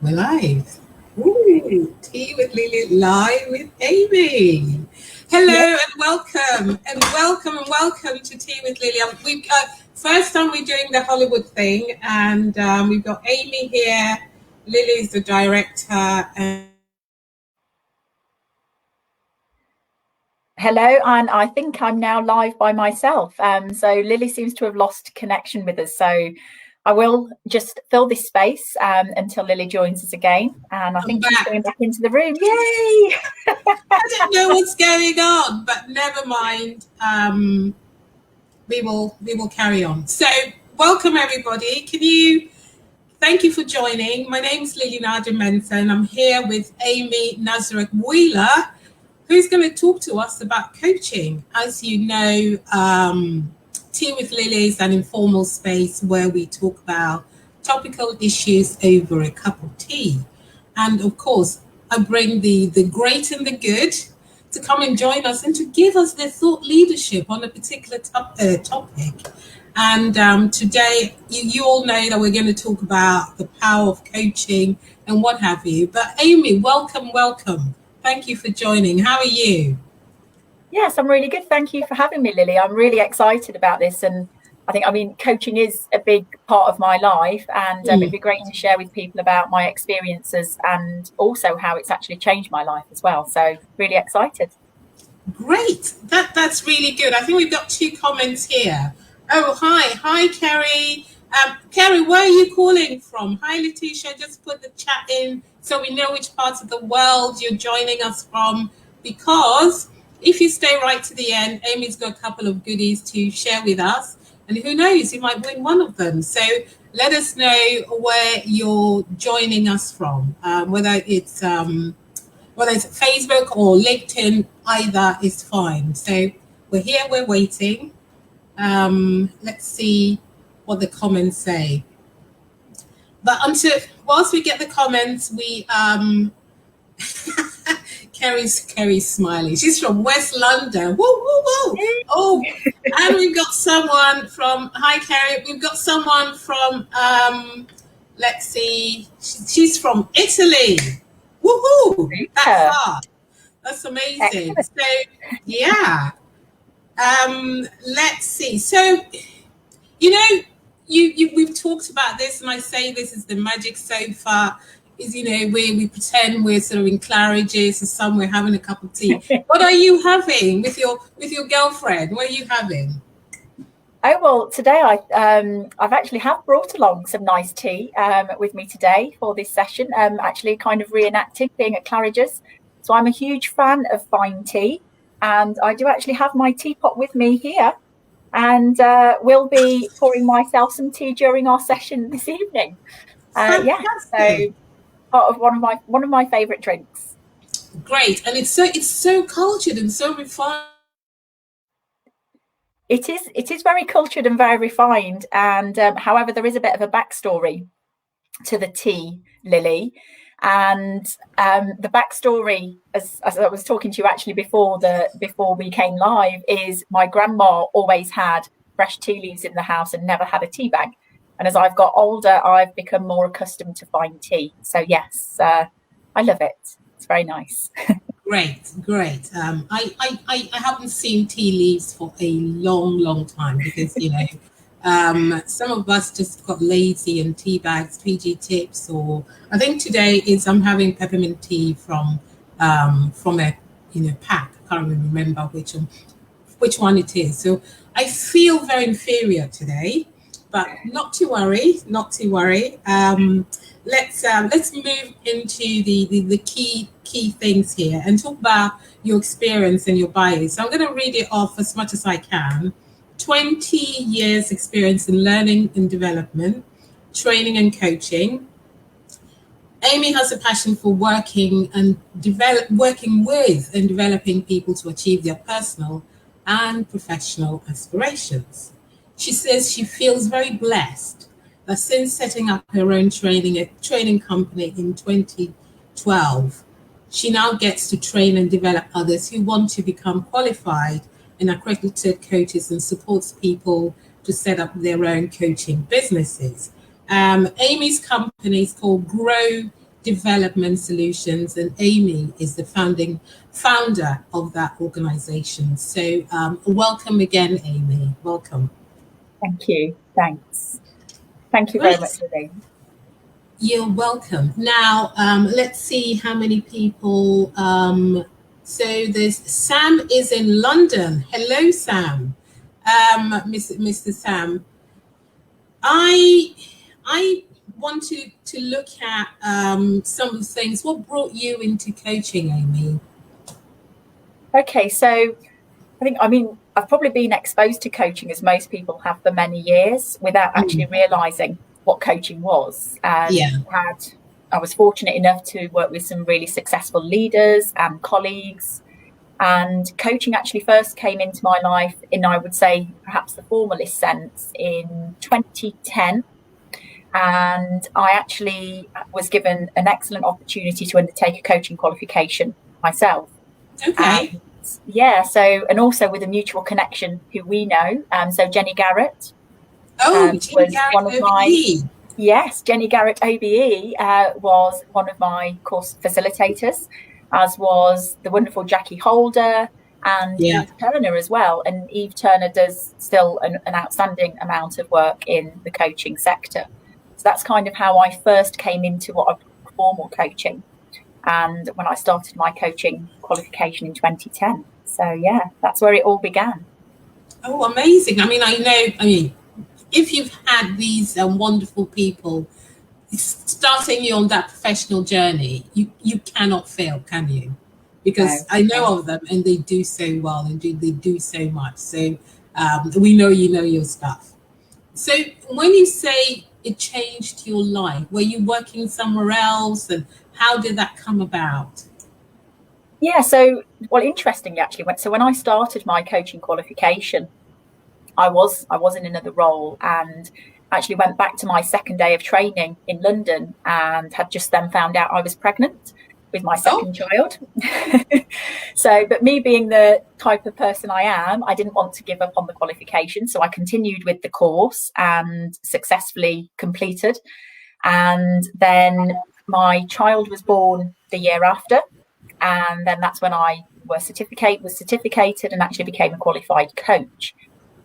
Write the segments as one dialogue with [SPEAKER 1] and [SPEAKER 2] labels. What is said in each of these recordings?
[SPEAKER 1] We're live. Ooh, Tea with Lily, live with Amie. Hello and welcome to Tea with Lily. We've first time we're doing the Hollywood thing, and we've got Amie here. Lily's the director.
[SPEAKER 2] Hello, and I think I'm now live by myself. So Lily seems to have lost connection with us. So I will just fill this space until Lily joins us again. And I think she's going back into the room. Yay!
[SPEAKER 1] I don't know what's going on, but never mind. We will carry on. So welcome everybody. Thank you for joining. My name is Lily Nader-Mensah, and I'm here with Amie Nazaruk-Wheeler, who's going to talk to us about coaching. As you know, Tea with Lily is an informal space where we talk about topical issues over a cup of tea. And of course, I bring the great and the good to come and join us and to give us their thought leadership on a particular topic. And today, you all know that we're going to talk about the power of coaching and what have you. But Amie, welcome. Thank you for joining. How are you?
[SPEAKER 2] Yes, I'm really good. Thank you for having me, Lily. I'm really excited about this. And I mean, coaching is a big part of my life. And it'd be great to share with people about my experiences and also how it's actually changed my life as well. So really excited.
[SPEAKER 1] Great. That's really good. I think we've got two comments here. Oh, hi, Kerry. Kerry, where are you calling from? Hi, Letitia. Just put the chat in so we know which parts of the world you're joining us from, because if you stay right to the end, Amie's got a couple of goodies to share with us, and who knows, you might win one of them. So let us know where you're joining us from, whether it's Facebook or LinkedIn, either is fine. So we're here, we're waiting. Let's see what the comments say. But whilst we get the comments, we Kerry's smiling. She's from West London. Woo. Oh, and we've got someone from hi Kerry. We've got someone from let's see. She's from Italy. Woohoo! That's hard. That's amazing. Excellent. So yeah. Let's see. So you know, we've talked about this, and I say this is the magic sofa, is, you know, where we pretend we're sort of in Claridge's or somewhere having a cup of tea. What are you having with your girlfriend? What are you having?
[SPEAKER 2] Oh, well, today I've actually brought along some nice tea with me today for this session. Actually kind of reenacting being at Claridge's. So I'm a huge fan of fine tea, and I do actually have my teapot with me here. And we'll be pouring myself some tea during our session this evening. So part of one of my favourite drinks.
[SPEAKER 1] Great, and it's so cultured and so refined.
[SPEAKER 2] It is very cultured and very refined. And however, there is a bit of a backstory to the tea, Lily. And the backstory, as I was talking to you actually before we came live, is my grandma always had fresh tea leaves in the house and never had a tea bag. And as I've got older, I've become more accustomed to fine tea. So yes, I love it. It's very nice.
[SPEAKER 1] Great. I haven't seen tea leaves for a long time, because you know. Some of us just got lazy, and tea bags, PG tips, or I think today I'm having peppermint tea from a pack. I can't even remember which one it is. So I feel very inferior today, but not to worry. Let's move into the key things here and talk about your experience and your bias. So I'm going to read it off as much as I can. 20 years experience in learning and development, training and coaching. Amie has a passion for working with and developing people to achieve their personal and professional aspirations. She says she feels very blessed that since setting up her own training company in 2012, she now gets to train and develop others who want to become qualified and accredited coaches, and supports people to set up their own coaching businesses. Amie's company is called Grow Development Solutions, and Amie is the founder of that organization. So welcome again, Amie. Welcome.
[SPEAKER 2] Thank you. Thanks. Thank you very much, Lily.
[SPEAKER 1] You're welcome. Now, let's see how many people. So there's Sam is in London. Hello, Sam. Mr. Sam. I want to look at some of the things. What brought you into coaching, Amie?
[SPEAKER 2] Okay, so I've probably been exposed to coaching, as most people have, for many years without actually realizing what coaching was. And I was fortunate enough to work with some really successful leaders and colleagues. And coaching actually first came into my life in, I would say, perhaps the formalist sense, in 2010. And I actually was given an excellent opportunity to undertake a coaching qualification myself.
[SPEAKER 1] Okay.
[SPEAKER 2] And also with a mutual connection who we know. So Jenny Garrett.
[SPEAKER 1] Jenny Garrett, one of
[SPEAKER 2] OBE. Yes, Jenny Garrett OBE was one of my course facilitators, as was the wonderful Jackie Holder and Eve Turner as well. And Eve Turner does still an outstanding amount of work in the coaching sector. So that's kind of how I first came into what I call formal coaching. And when I started my coaching qualification in 2010. So, that's where it all began.
[SPEAKER 1] Oh, amazing. I mean, if you've had these wonderful people starting you on that professional journey, you cannot fail, can you? Because I know of them and they do so well and they do so much. So we know you know your stuff. So when you say it changed your life, were you working somewhere else, and how did that come about?
[SPEAKER 2] Yeah, so, interestingly, actually, so when I started my coaching qualification, I was in another role and actually went back to my second day of training in London and had just then found out I was pregnant with my second child. But me being the type of person I am, I didn't want to give up on the qualification. So I continued with the course and successfully completed. And then my child was born the year after. And then that's when I was certificated and actually became a qualified coach.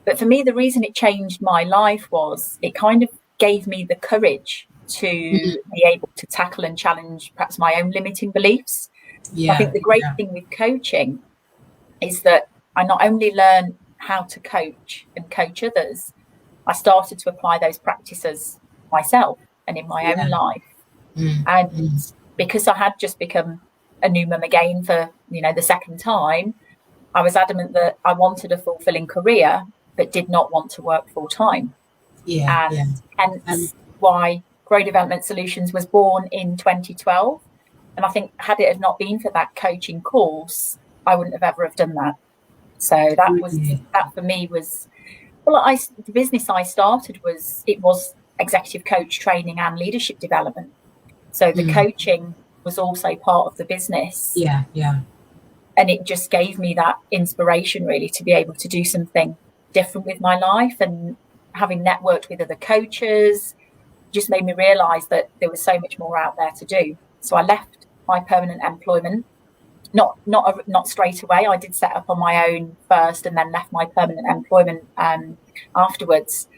[SPEAKER 2] But for me, the reason it changed my life was it kind of gave me the courage to be able to tackle and challenge perhaps my own limiting beliefs. I think the great thing with coaching is that I not only learn how to coach and coach others, I started to apply those practices myself and in my own life. And because I had just become a new mum again for, the second time, I was adamant that I wanted a fulfilling career, but did not want to work full time. Hence why Grow Development Solutions was born in 2012. And I think had it have not been for that coaching course, I wouldn't have ever have done that. So that for me was, the business I started was executive coach training and leadership development. So the coaching was also part of the business. And it just gave me that inspiration really to be able to do something different with my life, and having networked with other coaches just made me realize that there was so much more out there to do. So I left my permanent employment, not straight away. I did set up on my own first and then left my permanent employment afterwards.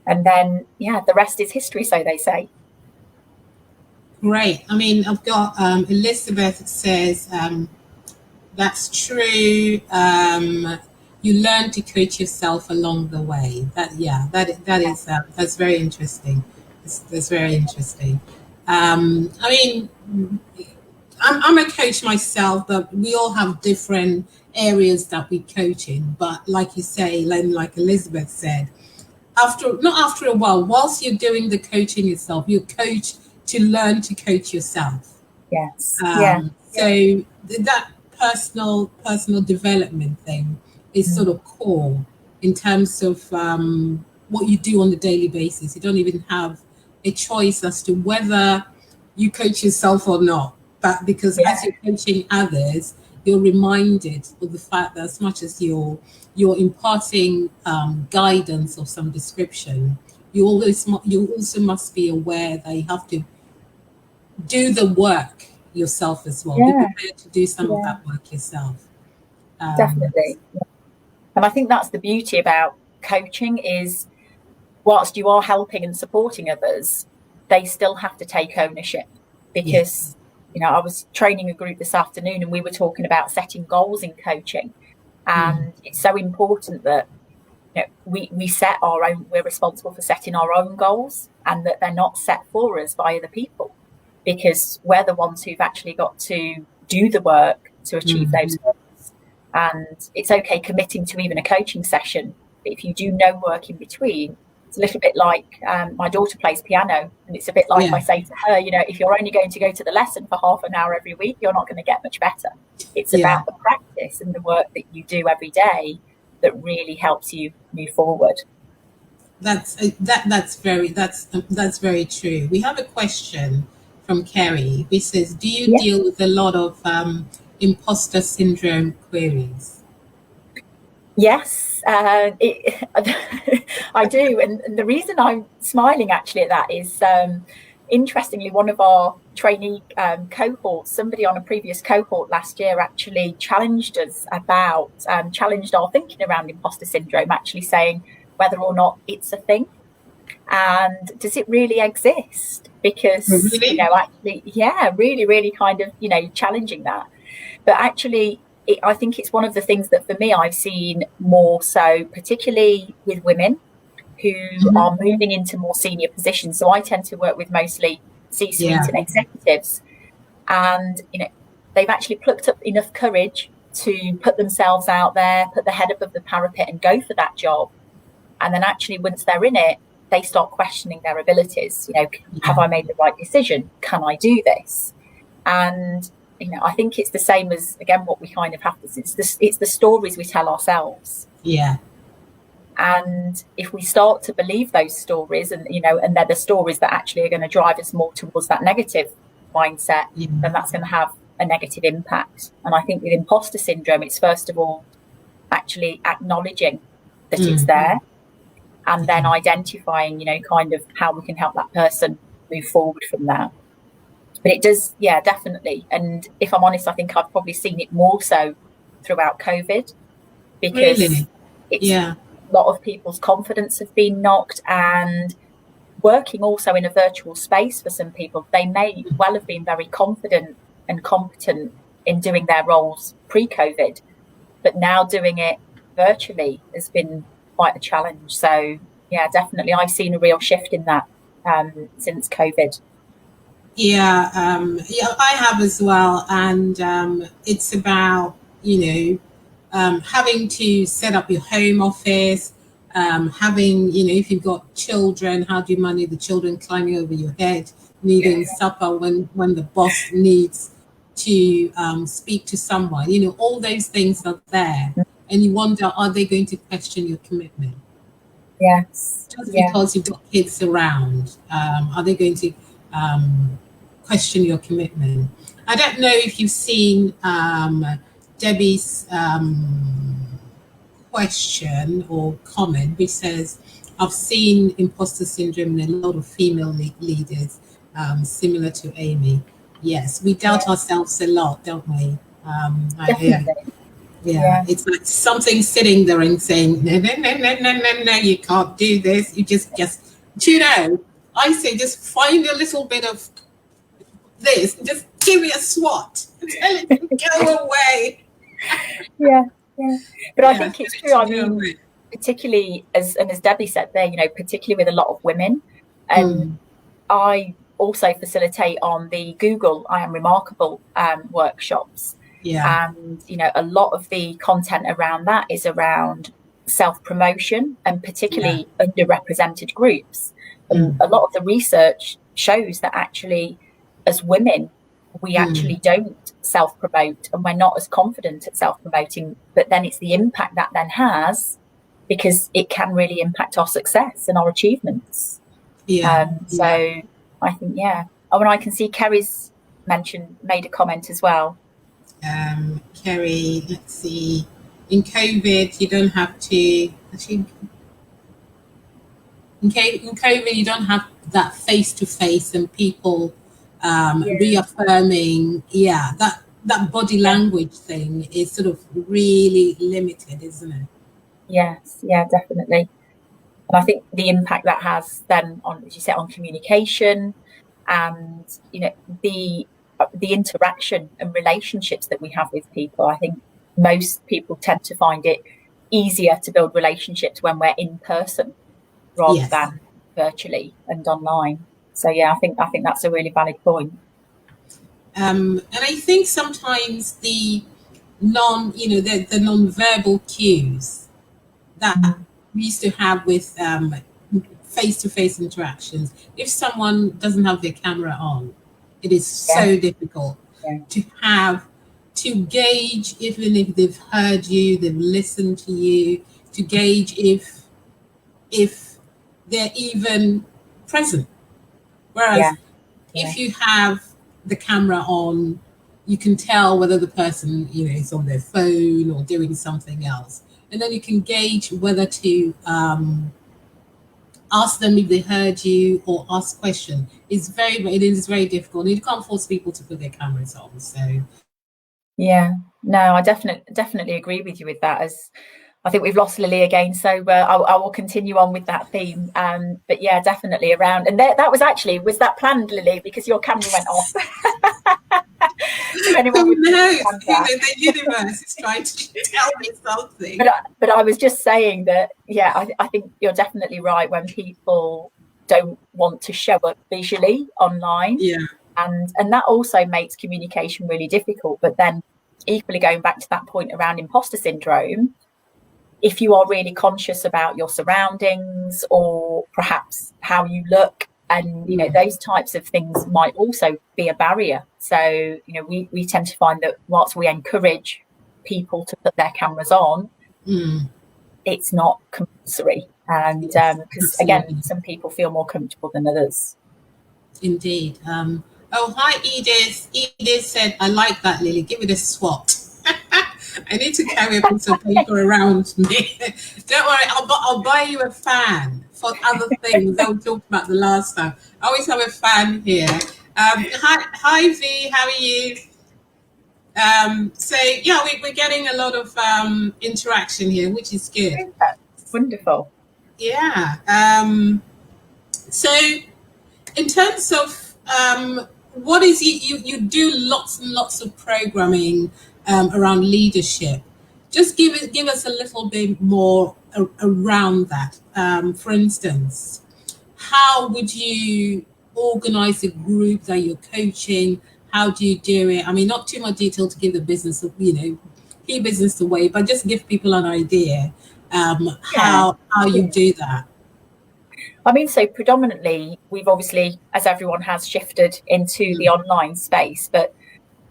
[SPEAKER 2] And then, the rest is history, so they say.
[SPEAKER 1] Great. I mean, I've got Elizabeth says, that's true. You learn to coach yourself along the way. That's very interesting. That's very interesting. I mean, I'm a coach myself, but we all have different areas that we coach in. But like you say, like Elizabeth said, after a while, whilst you're doing the coaching itself, you coach to learn to coach yourself.
[SPEAKER 2] Yes.
[SPEAKER 1] So that personal development thing is sort of core in terms of what you do on a daily basis. You don't even have a choice as to whether you coach yourself or not, but because as you're coaching others, you're reminded of the fact that as much as you're imparting guidance of some description, you also must be aware that you have to do the work yourself as well. Be prepared to do some of that work yourself.
[SPEAKER 2] Definitely. And I think that's the beauty about coaching is, whilst you are helping and supporting others, they still have to take ownership. Because, I was training a group this afternoon and we were talking about setting goals in coaching. And it's so important that we set our own, we're responsible for setting our own goals, and that they're not set for us by other people, because we're the ones who've actually got to do the work to achieve those goals. And it's okay committing to even a coaching session, but if you do no work in between, it's a little bit like my daughter plays piano, and it's a bit like I say to her, if you're only going to go to the lesson for half an hour every week, you're not going to get much better. It's about the practice and the work that you do every day that really helps you move forward.
[SPEAKER 1] That's very true. We have a question from Kerry, which says, do you deal with a lot of imposter syndrome queries?
[SPEAKER 2] Yes, I do. And the reason I'm smiling actually at that is, interestingly, one of our trainee cohorts, somebody on a previous cohort last year actually challenged us about, challenged our thinking around imposter syndrome, actually saying whether or not it's a thing. And does it really exist? Because, actually, really, really kind of, challenging that. But actually, I think it's one of the things that for me I've seen more so, particularly with women who are moving into more senior positions. So I tend to work with mostly C-suite and executives, and they've actually plucked up enough courage to put themselves out there, put their head above the parapet and go for that job. And then actually once they're in it, they start questioning their abilities. Have I made the right decision? Can I do this? And I think it's the same as, again, what we kind of have to, it's the stories we tell ourselves.
[SPEAKER 1] Yeah.
[SPEAKER 2] And if we start to believe those stories, and and they're the stories that actually are going to drive us more towards that negative mindset, then that's going to have a negative impact. And I think with imposter syndrome, it's first of all actually acknowledging that it's there, and then identifying, kind of how we can help that person move forward from that. But it does, definitely. And if I'm honest, I think I've probably seen it more so throughout COVID, because a lot of people's confidence have been knocked, and working also in a virtual space for some people, they may well have been very confident and competent in doing their roles pre-COVID, but now doing it virtually has been quite a challenge. So definitely I've seen a real shift in that since COVID.
[SPEAKER 1] I have as well. And it's about, having to set up your home office, having, if you've got children, how do you manage the children climbing over your head, needing supper when the boss needs to speak to someone, all those things are there. And you wonder, are they going to question your commitment?
[SPEAKER 2] Yes.
[SPEAKER 1] Just because you've got kids around, are they going to question your commitment? I don't know if you've seen Debbie's question or comment, which says, I've seen imposter syndrome in a lot of female leaders, similar to Amie. Yes, we doubt ourselves a lot, don't we? It's like something sitting there and saying, no, you can't do this. You just I say just find a little bit of this, just give me a swat and tell it to go away.
[SPEAKER 2] But I think it's true. I mean, particularly as Debbie said there, particularly with a lot of women, and I also facilitate on the Google I Am Remarkable workshops. And a lot of the content around that is around self-promotion, and particularly underrepresented groups. And a lot of the research shows that actually as women we actually don't self-promote, and we're not as confident at self-promoting, but then it's the impact that then has, because it can really impact our success and our achievements. So I think and I can see Kerry's made a comment as well.
[SPEAKER 1] Kerry, let's see, in COVID you don't have to in COVID you don't have that face-to-face, and people reaffirming. Yeah, that body language thing is sort of really limited, isn't it?
[SPEAKER 2] Yes, yeah, definitely. And I think the impact that has then on, as you said, on communication and, you know, the interaction and relationships that we have with people. I think most people tend to find it easier to build relationships when we're in person rather than virtually and online. So yeah, I think that's a really valid point.
[SPEAKER 1] And I think sometimes the the non-verbal cues that we used to have with face-to-face interactions. If someone doesn't have their camera on, it is so difficult to gauge, even if they've heard you, they've listened to you, to gauge if they're even present. Whereas if you have the camera on, you can tell whether the person, is on their phone or doing something else. And then you can gauge whether to ask them if they heard you or ask questions. It is very difficult. You can't force people to put their cameras on. So
[SPEAKER 2] yeah, no, I definitely agree with you with that. As I think we've lost Lily again, so I will continue on with that theme. But yeah, definitely around. And that was that planned, Lily? Because your camera went off.
[SPEAKER 1] The universe is trying to tell me something.
[SPEAKER 2] But I was just saying that, yeah, I think you're definitely right when people don't want to show up visually online.
[SPEAKER 1] Yeah.
[SPEAKER 2] And that also makes communication really difficult. But then equally going back to that point around imposter syndrome, if you are really conscious about your surroundings or perhaps how you look, and those types of things might also be a barrier. So we tend to find that whilst we encourage people to put their cameras on, it's not compulsory, and because again, some people feel more comfortable than others.
[SPEAKER 1] Indeed. Oh, hi, Edith. Edith said, I like that, Lily. Give it a swat. I need to carry a piece of paper around me. Don't worry, I'll buy you a fan for other things that we talked about the last time. I always have a fan here. Hi, V, how are you? So, yeah, we're getting a lot of interaction here, which is good.
[SPEAKER 2] Wonderful.
[SPEAKER 1] Yeah. So, in terms of what is you do lots and lots of programming around leadership. Just give us a little bit more around that. For instance, how would you organize a group that you're coaching? How do you do it? I mean, not too much detail to give the business, key business away, but just give people an idea how you do that.
[SPEAKER 2] I mean, so predominantly, we've obviously, as everyone has, shifted into the online space. But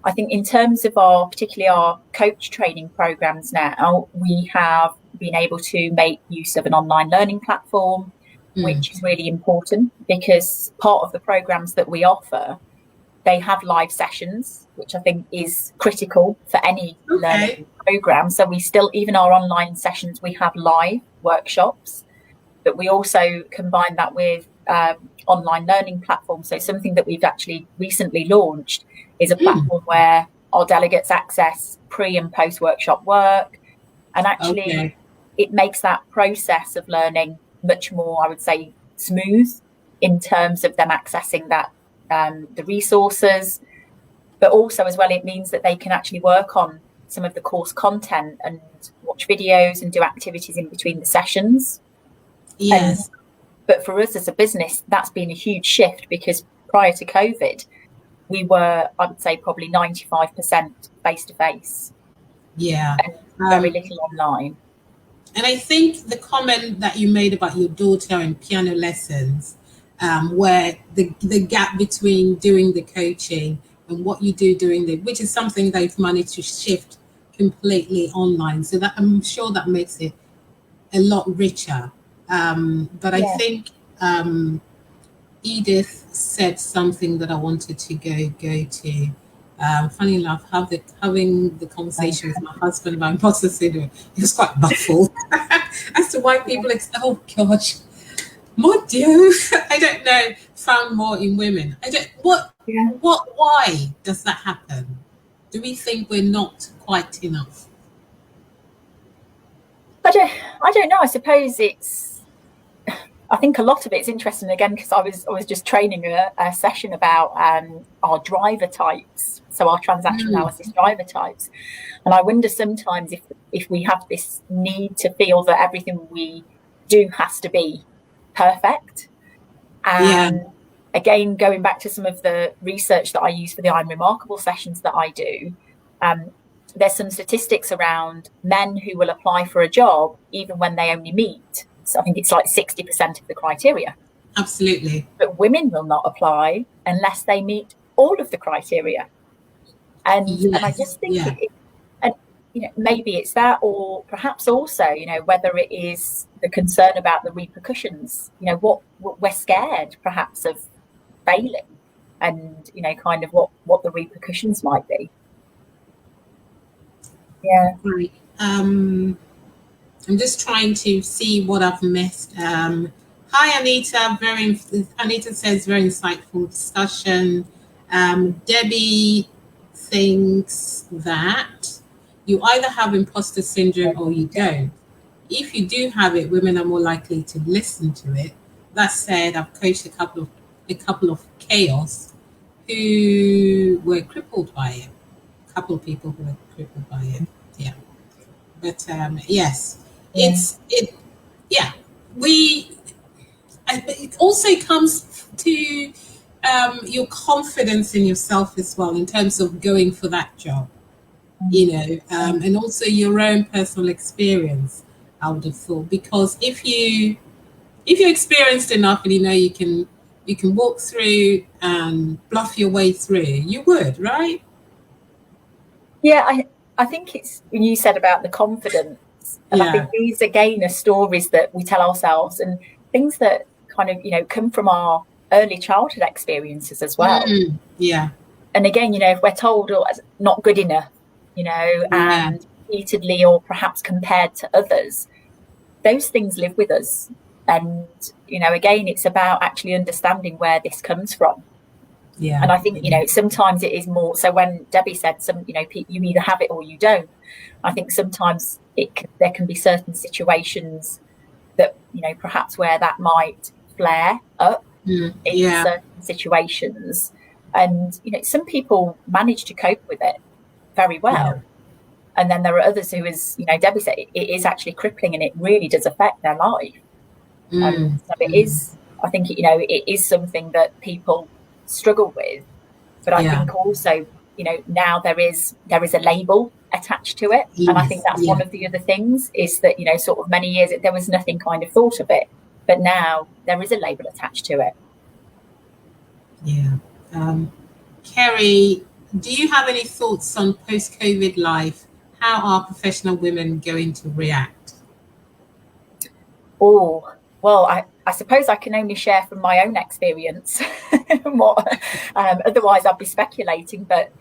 [SPEAKER 2] I think in terms of particularly our coach training programs now, we have been able to make use of an online learning platform, which is really important because part of the programs that we offer, they have live sessions, which I think is critical for any learning program. So we still, even our online sessions, we have live workshops. But we also combine that with online learning platforms. So something that we've actually recently launched is a platform where our delegates access pre and post workshop work. And actually it makes that process of learning much more, I would say, smooth in terms of them accessing that the resources. But also as well, it means that they can actually work on some of the course content and watch videos and do activities in between the sessions.
[SPEAKER 1] Yes.
[SPEAKER 2] But for us as a business, that's been a huge shift because prior to COVID, we were, I would say, probably 95% face-to-face.
[SPEAKER 1] Yeah.
[SPEAKER 2] And very little online.
[SPEAKER 1] And I think the comment that you made about your daughter and piano lessons, where the gap between doing the coaching and what you do which is something they've managed to shift completely online. So that I'm sure that makes it a lot richer. But I think Edith said something that I wanted to go to. Funny enough, having the conversation with my husband about imposter syndrome, he was quite baffled as to why people oh gosh, mon Dieu, I don't know. found more in women. Why does that happen? Do we think we're not quite enough?
[SPEAKER 2] I don't know. I suppose I think a lot of it's interesting, again, because I was just training a session about our driver types, so our transaction analysis driver types, and I wonder sometimes if we have this need to feel that everything we do has to be perfect. And again, going back to some of the research that I use for the I'm Remarkable sessions that I do, there's some statistics around men who will apply for a job even when they only meet, so I think it's like 60% of the criteria.
[SPEAKER 1] Absolutely.
[SPEAKER 2] But women will not apply unless they meet all of the criteria. And I just think maybe it's that, or perhaps also, whether it is the concern about the repercussions, what we're scared perhaps of failing, and kind of what the repercussions might be. Yeah.
[SPEAKER 1] Right. I'm just trying to see what I've missed. Hi, Anita. Anita says very insightful discussion. Debbie thinks that you either have imposter syndrome or you don't. If you do have it, women are more likely to listen to it. That said, I've coached a couple of chaos who were crippled by it. A couple of people who were crippled by it. Yeah. But yes, it also comes to your confidence in yourself as well, in terms of going for that job, and also your own personal experience, I would have thought, because if you're experienced enough and you can walk through and bluff your way through, you would, right?
[SPEAKER 2] Yeah, I think it's when you said about the confidence, and I think these again are stories that we tell ourselves, and things that kind of come from our early childhood experiences as well. And again, if we're told not good enough, and repeatedly or perhaps compared to others, those things live with us. And again, it's about actually understanding where this comes from. Yeah. And I think, sometimes it is more, so when Debbie said you either have it or you don't, I think sometimes there can be certain situations that, perhaps where that might flare up in certain situations. And, some people manage to cope with it very well. Yeah. And then there are others who, as Debbie said, it is actually crippling and it really does affect their life. So it is, I think, it is something that people struggle with, but I think also now there is a label attached to it, and I think that's one of the other things is that sort of many years there was nothing kind of thought of it, but now there is a label attached to it.
[SPEAKER 1] Kerry, do you have any thoughts on post-COVID life? How are professional women going to react?
[SPEAKER 2] Oh, well, I suppose I can only share from my own experience. Otherwise, I'd be speculating. But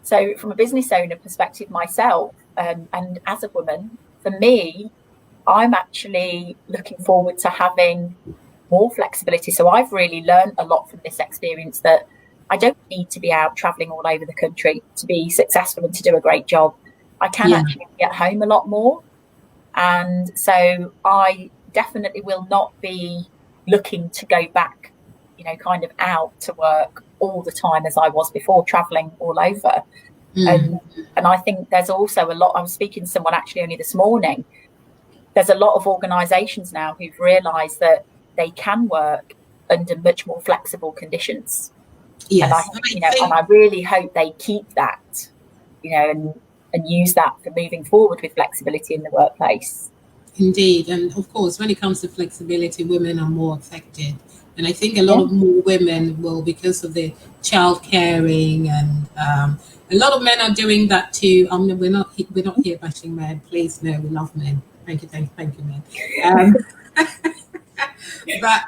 [SPEAKER 2] so from a business owner perspective myself, and as a woman, for me, I'm actually looking forward to having more flexibility. So I've really learned a lot from this experience, that I don't need to be out traveling all over the country to be successful and to do a great job. I can actually be at home a lot more. And so I definitely will not be looking to go back, kind of out to work all the time as I was before, traveling all over. And I think there's also a lot, I was speaking to someone actually only this morning, there's a lot of organisations now who've realised that they can work under much more flexible conditions. Yes. And I think, and I really hope they keep that, and use that for moving forward with flexibility in the workplace.
[SPEAKER 1] Indeed. And of course, when it comes to flexibility, women are more affected. And I think a lot of more women will, because of the child caring, and a lot of men are doing that too. We're not here bashing men. Please, no, we love men. Thank you, men. But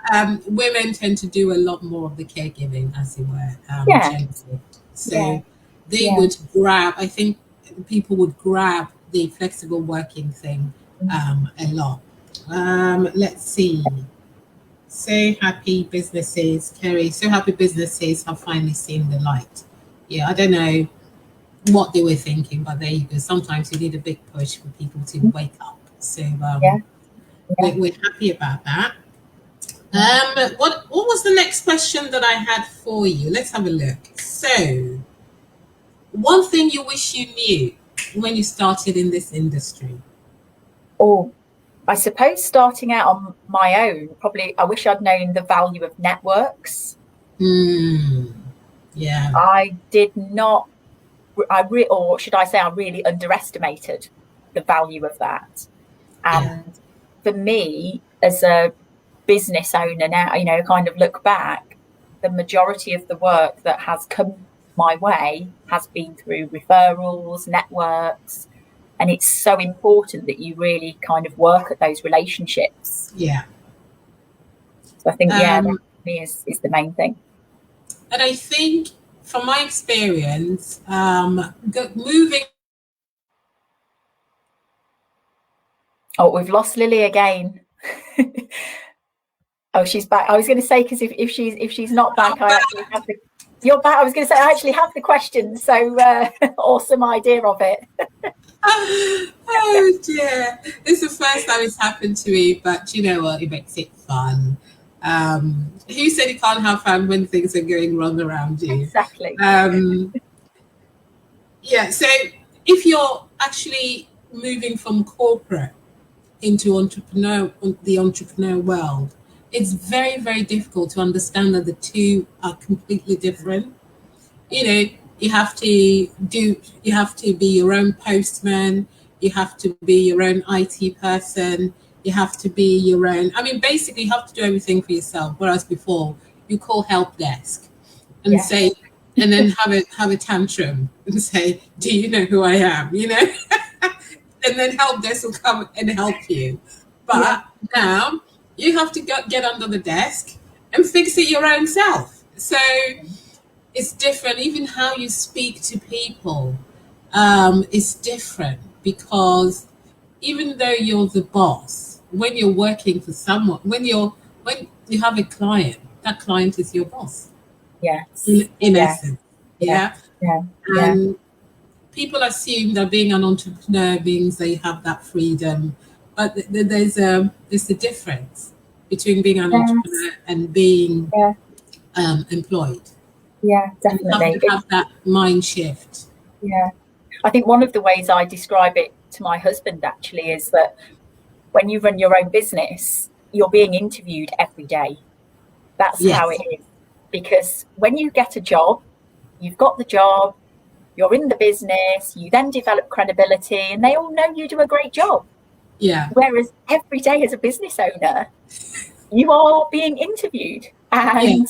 [SPEAKER 1] women tend to do a lot more of the caregiving, as it were. So they would grab, I think people would grab the flexible working thing a lot. Let's see. So happy businesses, Kerry, so happy businesses have finally seen the light. Yeah, I don't know what they were thinking, but there you go. Sometimes you need a big push for people to wake up. So
[SPEAKER 2] Yeah.
[SPEAKER 1] we're happy about that. What was the next question that I had for you? Let's have a look. So, one thing you wish you knew when you started in this industry?
[SPEAKER 2] Oh, I suppose starting out on my own, probably I wish I'd known the value of networks.
[SPEAKER 1] Yeah.
[SPEAKER 2] I did not, or should I say, I really underestimated the value of that. And for me, as a business owner now, kind of look back, the majority of the work that has come my way has been through referrals, networks, and it's so important that you really kind of work at those relationships.
[SPEAKER 1] Yeah.
[SPEAKER 2] So I think, that for me is the main thing.
[SPEAKER 1] And I think, from my experience, moving.
[SPEAKER 2] Oh, we've lost Lily again. Oh, she's back. I was going to say, because if she's not back, I actually have the. You're back. I was going to say I actually have the questions. So awesome idea of it.
[SPEAKER 1] Oh dear, it's the first time it's happened to me, but you know what? It makes it fun. Who said you can't have fun when things are going wrong around you?
[SPEAKER 2] Exactly.
[SPEAKER 1] Yeah. So if you're actually moving from corporate into the entrepreneur world, it's very, very difficult to understand that the two are completely different. You have to be your own postman, you have to be your own IT person, you have to be your own, basically you have to do everything for yourself, whereas before you call help desk and say, and then have a tantrum and say, do you know who I am, and then help desk will come and help you. But now you have to get under the desk and fix it your own self. So it's different. Even how you speak to people is different, because even though you're the boss, when you're working for someone, when you have a client, that client is your boss.
[SPEAKER 2] Yes.
[SPEAKER 1] In essence.
[SPEAKER 2] Yeah.
[SPEAKER 1] And people assume that being an entrepreneur means that you have that freedom, but there's a difference between being an entrepreneur and being employed.
[SPEAKER 2] Yeah, definitely.
[SPEAKER 1] You have that mind shift.
[SPEAKER 2] Yeah. I think one of the ways I describe it to my husband actually is that when you run your own business, you're being interviewed every day. That's how it is. Because when you get a job, you've got the job, you're in the business, you then develop credibility, and they all know you do a great job.
[SPEAKER 1] Yeah.
[SPEAKER 2] Whereas every day as a business owner, you are being interviewed. And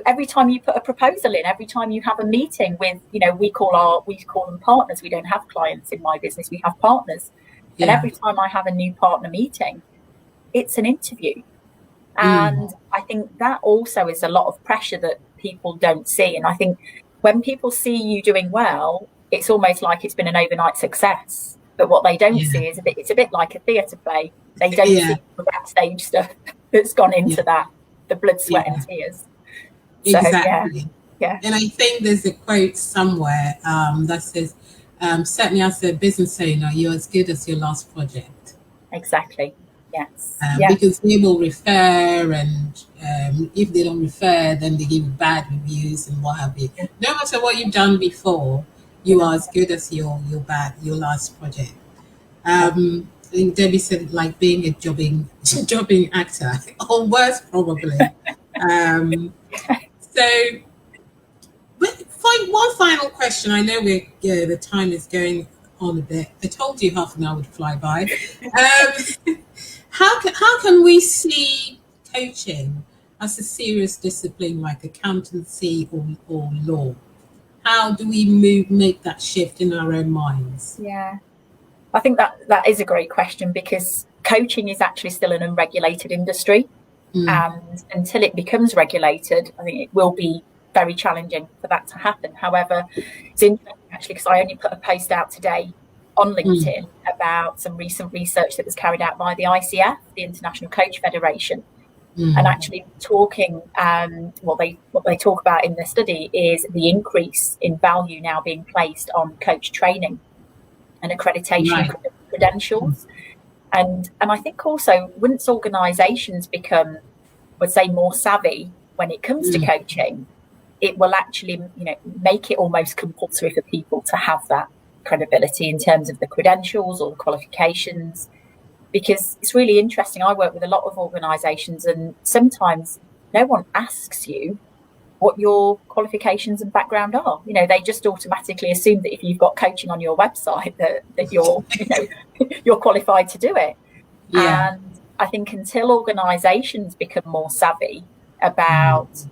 [SPEAKER 2] every time you put a proposal in, every time you have a meeting with, we call them partners. We don't have clients in my business, we have partners. And every time I have a new partner meeting, it's an interview. And I think that also is a lot of pressure that people don't see. And I think when people see you doing well, it's almost like it's been an overnight success. But what they don't see is it's a bit like a theatre play. They don't see the backstage stuff that's gone into that, the blood, sweat and tears.
[SPEAKER 1] Exactly.
[SPEAKER 2] So, yeah.
[SPEAKER 1] And I think there's a quote somewhere that says, certainly as a business owner, you're as good as your last project.
[SPEAKER 2] Exactly. Yes.
[SPEAKER 1] Because they will refer, and if they don't refer, then they give bad reviews and what have you. No matter what you've done before, you are as good as your last project. I think Debbie said, like being a jobbing actor, or worse probably. So, one final question. I know the time is going on a bit. I told you half an hour would fly by. How can we see coaching as a serious discipline like accountancy or law? How do we make that shift in our own minds?
[SPEAKER 2] Yeah, I think that is a great question, because coaching is actually still an unregulated industry. And until it becomes regulated, I think it will be very challenging for that to happen. However, it's interesting actually, because I only put a post out today on LinkedIn about some recent research that was carried out by the ICF, the International Coach Federation. And actually talking, what they talk about in the study is the increase in value now being placed on coach training and accreditation credentials. And I think also once organisations become, would say, more savvy when it comes to coaching, it will actually, make it almost compulsory for people to have that credibility in terms of the credentials or the qualifications. Because it's really interesting. I work with a lot of organisations, and sometimes no one asks you what your qualifications and background are. They just automatically assume that if you've got coaching on your website that you're, you're qualified to do it. Yeah. And I think until organisations become more savvy about,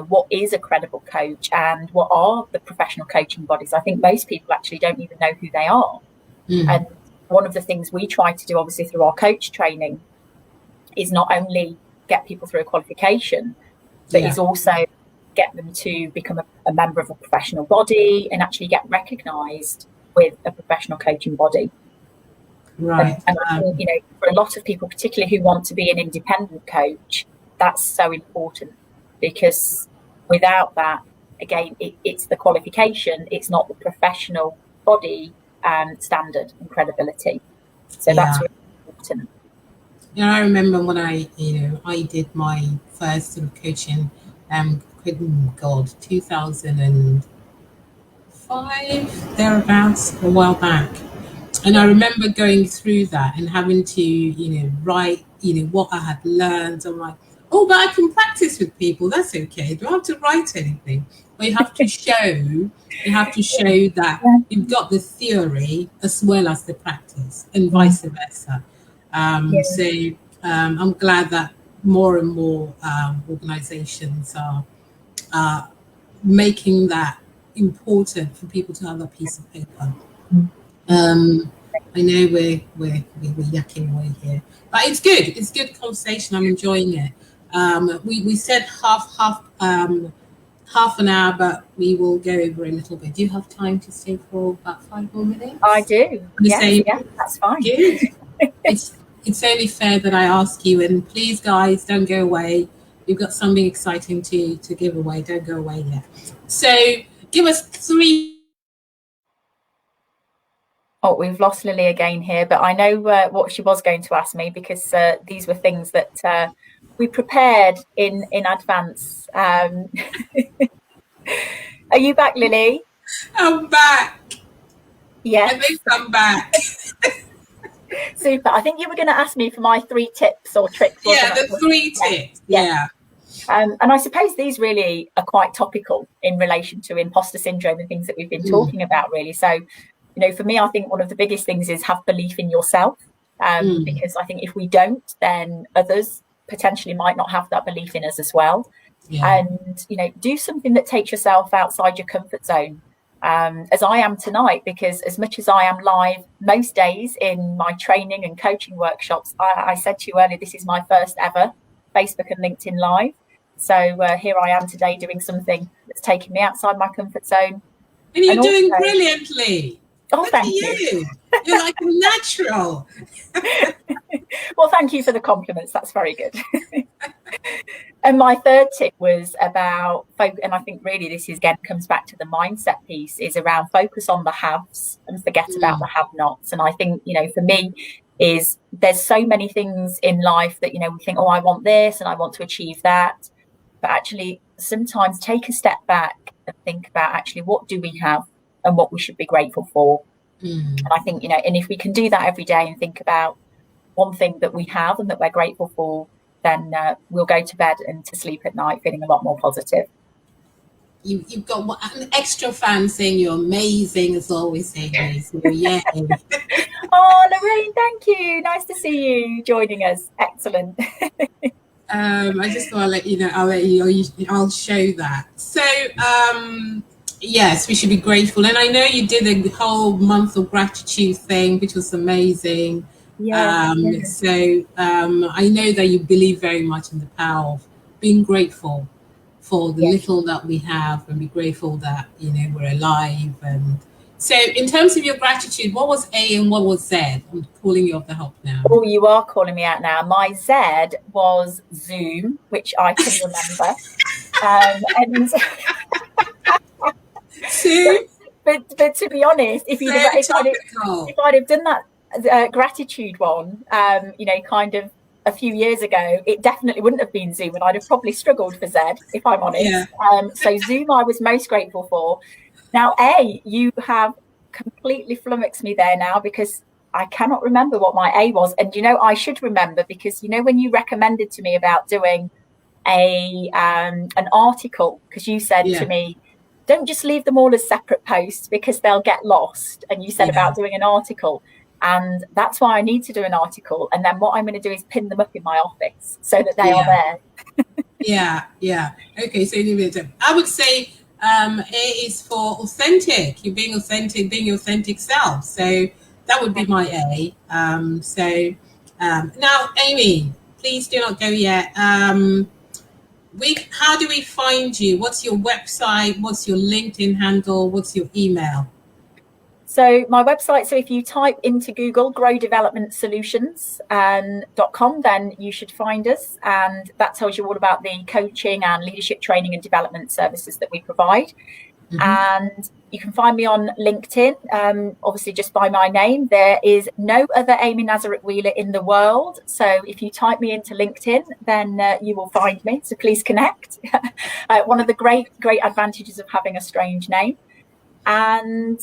[SPEAKER 2] what is a credible coach and what are the professional coaching bodies, I think most people actually don't even know who they are. And one of the things we try to do, obviously, through our coach training is not only get people through a qualification, but is also get them to become a member of a professional body and actually get recognised with a professional coaching body. Right. And I think, for a lot of people, particularly who want to be an independent coach, that's so important, because without that, again, it's the qualification, it's not the professional body standard and credibility. So that's really important.
[SPEAKER 1] I remember when I did my first sort of coaching, 2005, thereabouts, a while back. And I remember going through that and having to, write, what I had learned. I'm like, oh, but I can practice with people. That's okay. Do I have to write anything? But you have to show that you've got the theory as well as the practice, and vice versa. So I'm glad that more and more organizations are making that important for people to have a piece of paper. I know we're yakking away here, but it's good. It's good conversation. I'm enjoying it. We said half an hour, but we will go over a little bit. Do you have time to stay for about 5 more minutes?
[SPEAKER 2] I do. Yeah, that's fine.
[SPEAKER 1] Good. It's only fair that I ask you, and please, guys, don't go away. You've got something exciting to give away. Don't go away yet. So give us 3.
[SPEAKER 2] Oh, we've lost Lily again here, but I know what she was going to ask me, because these were things that we prepared in advance. Are you back, Lily?
[SPEAKER 1] I'm back.
[SPEAKER 2] Yes.
[SPEAKER 1] I think I'm back.
[SPEAKER 2] Super. I think you were going to ask me for my 3 tips or tricks.
[SPEAKER 1] Yeah, the 3 tips. Yeah.
[SPEAKER 2] And I suppose these really are quite topical in relation to imposter syndrome and things that we've been talking about, really. So, for me, I think one of the biggest things is have belief in yourself, because I think if we don't, then others potentially might not have that belief in us as well. Yeah. And, do something that takes yourself outside your comfort zone, as I am tonight, because as much as I am live most days in my training and coaching workshops, I said to you earlier, this is my first ever Facebook and LinkedIn Live. So here I am today doing something that's taking me outside my comfort zone.
[SPEAKER 1] And you're doing brilliantly.
[SPEAKER 2] Oh, thank you.
[SPEAKER 1] You're like natural.
[SPEAKER 2] Well, thank you for the compliments. That's very good. And my 3rd tip was about, and I think really this is, again, comes back to the mindset piece, is around focus on the haves and forget about the have-nots. And I think, for me, is there's so many things in life that, we think, oh, I want this and I want to achieve that. But actually, sometimes take a step back and think about actually what do we have and what we should be grateful for. And I think, and if we can do that every day and think about one thing that we have and that we're grateful for, then we'll go to bed and to sleep at night feeling a lot more positive.
[SPEAKER 1] You've got an extra fan saying you're amazing, as always saying. So yeah.
[SPEAKER 2] Oh, Lorraine, thank you. Nice to see you joining us. Excellent.
[SPEAKER 1] I just thought I'll show that. So yes, we should be grateful. And I know you did a whole month of gratitude thing, which was amazing. Yeah. So I know that you believe very much in the power of being grateful for the little that we have, and be grateful that we're alive, and So in terms of your gratitude, what was A and what was Z? I'm calling you off the help now.
[SPEAKER 2] Oh, you are calling me out now. My Z was Zoom, which I can remember. And but to be honest, if I'd have done that gratitude one, kind of a few years ago, it definitely wouldn't have been Zoom, and I'd have probably struggled for Z, if I'm honest. Yeah. So Zoom I was most grateful for. Now, A, you have completely flummoxed me there now, because I cannot remember what my A was. And, I should remember, because, when you recommended to me about doing an article, because you said to me, don't just leave them all as separate posts because they'll get lost. And you said about doing an article. And that's why I need to do an article. And then what I'm going to do is pin them up in my office so that they are there.
[SPEAKER 1] Yeah. Okay, so I would say A is for authentic. You're being authentic, being your authentic self. So that would be my A. Now, Amie, please do not go yet. How do we find you? What's your website? What's your LinkedIn handle? What's your email?
[SPEAKER 2] So my website, so if you type into Google growdevelopmentsolutions.com, then you should find us. And that tells you all about the coaching and leadership training and development services that we provide. Mm-hmm. And you can find me on LinkedIn, obviously just by my name. There is no other Amie Nazaruk-Wheeler in the world. So if you type me into LinkedIn, then you will find me. So please connect. One of the great advantages of having a strange name. And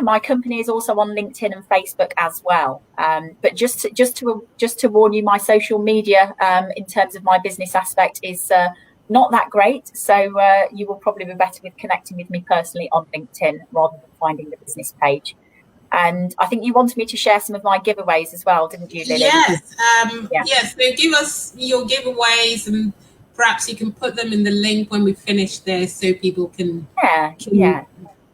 [SPEAKER 2] my company is also on LinkedIn and Facebook as well. But just to warn you, my social media in terms of my business aspect is not that great. So you will probably be better with connecting with me personally on LinkedIn rather than finding the business page. And I think you wanted me to share some of my giveaways as well, didn't you, Lily?
[SPEAKER 1] Yes. Yes. So give us your giveaways, and perhaps you can put them in the link when we finish this so people can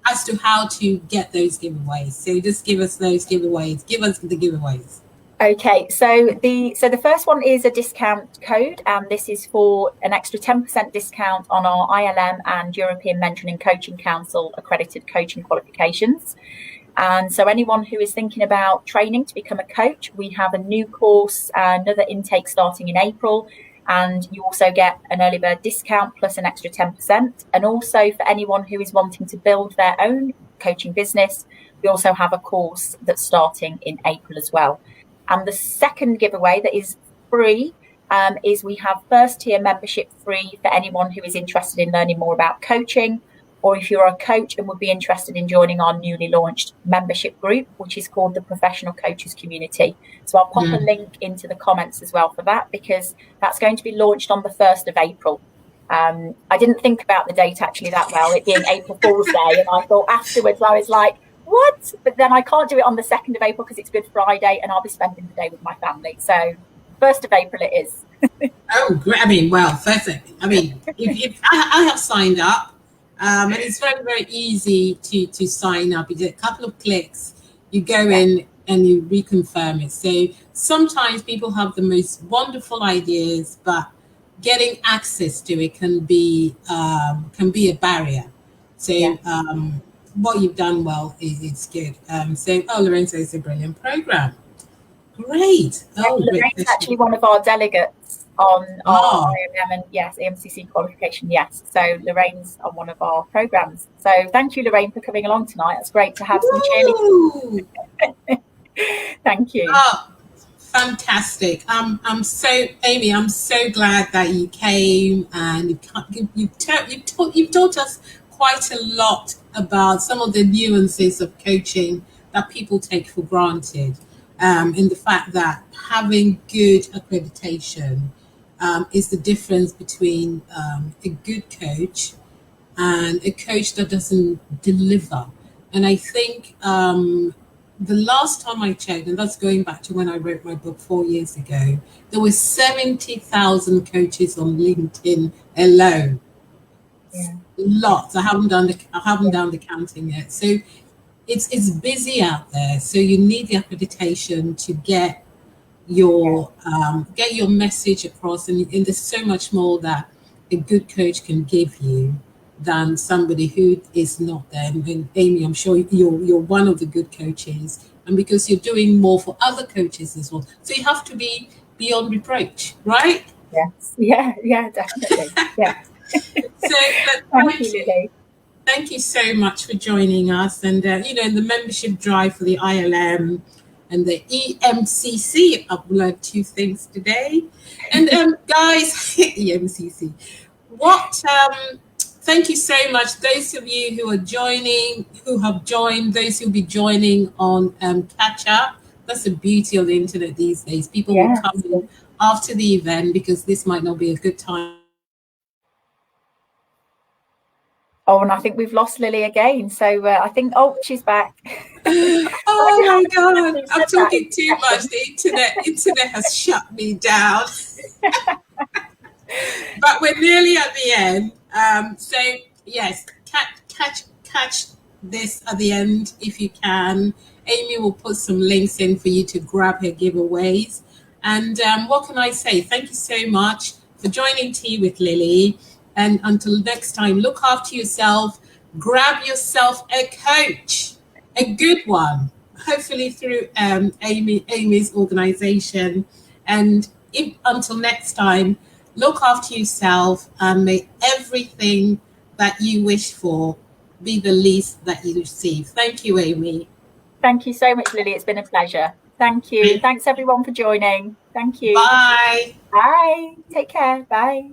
[SPEAKER 1] as to how to get those giveaways. So just give us those giveaways. Give us the giveaways.
[SPEAKER 2] Okay, so the first one is a discount code, and this is for an extra 10% discount on our ILM and European Mentoring and Coaching Council accredited coaching qualifications. And so anyone who is thinking about training to become a coach, we have a new course, another intake starting in April, and you also get an early bird discount plus an extra 10%. And also for anyone who is wanting to build their own coaching business, we also have a course that's starting in April as well. And the second giveaway that is free is we have first tier membership free for anyone who is interested in learning more about coaching, or if you're a coach and would be interested in joining our newly launched membership group, which is called the Professional Coaches Community. So I'll pop a link into the comments as well for that, because that's going to be launched on the 1st of April. I didn't think about the date actually that well, it being April Fool's Day. And I thought afterwards, I was like, what? But then I can't do it on the 2nd of April because it's Good Friday and I'll be spending the day with my family. So 1st of April it is.
[SPEAKER 1] Oh, great. I mean, well, first thing, if I have signed up, and it's very, very easy to sign up. You do a couple of clicks, you go in and you reconfirm it. So sometimes people have the most wonderful ideas, but getting access to it can be a barrier. So what you've done well is good. Lorenzo is a brilliant program. Great.
[SPEAKER 2] Lorraine's actually one of our delegates on our IMM and EMCC qualification. Yes. So Lorraine's on one of our programs. So thank you, Lorraine, for coming along tonight. It's great to have some cheerleaders. Thank you.
[SPEAKER 1] Oh, fantastic. Amie, I'm so glad that you came, and you've taught us quite a lot about some of the nuances of coaching that people take for granted. In the fact that having good accreditation is the difference between a good coach and a coach that doesn't deliver. And I think the last time I checked, and that's going back to when I wrote my book 4 years ago, there were 70,000 coaches on LinkedIn alone. Yeah. Lots. I haven't done the counting yet. So it's busy out there. So you need the accreditation to get your message across, and there's so much more that a good coach can give you than somebody who is not there. And Amie, I'm sure you're one of the good coaches, and because you're doing more for other coaches as well, so you have to be beyond reproach, right?
[SPEAKER 2] Yes, yeah, definitely. Yeah.
[SPEAKER 1] So, but
[SPEAKER 2] Thank you, Lily.
[SPEAKER 1] thank you so much for joining us. And the membership drive for the ILM and the EMCC. I've learned 2 things today. And guys, EMCC. Thank you so much. Those of you who have joined, those who'll be joining on catch up. That's the beauty of the internet these days. People will come in after the event because this might not be a good time.
[SPEAKER 2] Oh, and I think we've lost Lily again. So I think, she's back.
[SPEAKER 1] Oh my God, I'm talking too much. The internet has shut me down. But we're nearly at the end. So yes, catch this at the end if you can. Amie will put some links in for you to grab her giveaways. And what can I say? Thank you so much for joining Tea with Lily. And until next time, look after yourself. Grab yourself a coach, a good one, hopefully through Amie's organization. And until next time, look after yourself and may everything that you wish for be the least that you receive. Thank you, Amie.
[SPEAKER 2] Thank you so much, Lily. It's been a pleasure. Thank you. Thanks, everyone, for joining. Thank you.
[SPEAKER 1] Bye.
[SPEAKER 2] Bye. Take care. Bye.